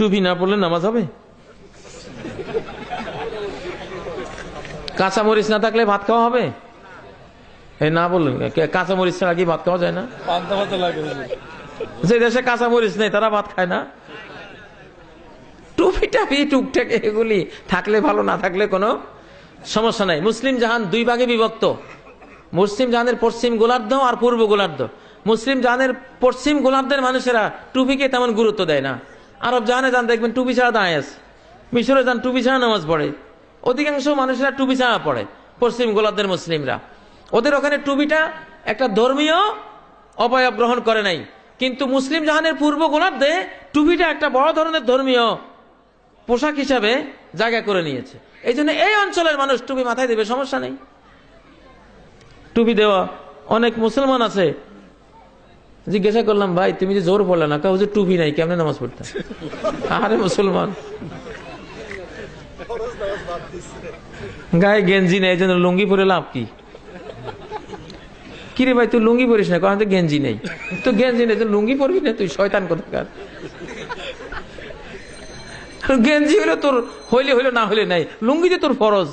টুপি না পড়লে নামাজ হবে? কাঁচামরিচ না থাকলে ভাত খাওয়া হবে? এই না বললেন, কাঁচামরিচ ছাড়া কি ভাত খাওয়া যায় না? যে দেশে কাঁচামরিচ নেই তারা ভাত খায় না। টুপি টাপি টুকটাক এগুলি থাকলে ভালো, না থাকলে কোনো সমস্যা নাই। মুসলিম জাহান দুই ভাগে বিভক্ত। মুসলিম জাহানের পশ্চিম গোলার্ধ আর পূর্ব গোলার্ধ। মুসলিম জাহানের পশ্চিম গোলার্ধের মানুষেরা টুপিকে তেমন গুরুত্ব দেয় না। আরব জাহানে যান দেখবেন টুপি ছাড়া দাঁড়ায় আছে। মিশরে যান টুপি ছাড়া নামাজ পড়ে। অধিকাংশ মানুষেরা টুপি ছাড়া পড়ে পশ্চিম গোলার্ধের মুসলিমরা। ওদের ওখানে টুপিটা একটা ধর্মীয় অবয়ব গ্রহণ করে নাই, কিন্তু মুসলিম জাহানের পূর্ব গোলার্ধে টুপিটা একটা বড় ধরনের ধর্মীয় পোশাক হিসাবে জায়গা করে নিয়েছে। এই জন্য এই অঞ্চলের মানুষ টুপি মাথায় দেবে, সমস্যা নেই। টুপি দেওয়া অনেক মুসলমান আছে। জিজ্ঞাসা করলাম, ভাই তুমি যে জোর পড়লে না, কাউ যে টুপি নাই কেমনে নামাজ পড়তে? আরে মুসলমান, গায়ে গেঞ্জি নেই, এই জন্য লুঙ্গি পরে লাভ কি? কিরে ভাই তুই লুঙ্গি পরিস না? কারণ গেঞ্জি নেই। তো গেঞ্জি নেই, লুঙ্গি পরবি না? তুই শয়তান কোথাকার। গেঞ্জি হইলে তোর হইলে হইলো, না হইলে নাই। লুঙ্গি যে তোর ফরজ।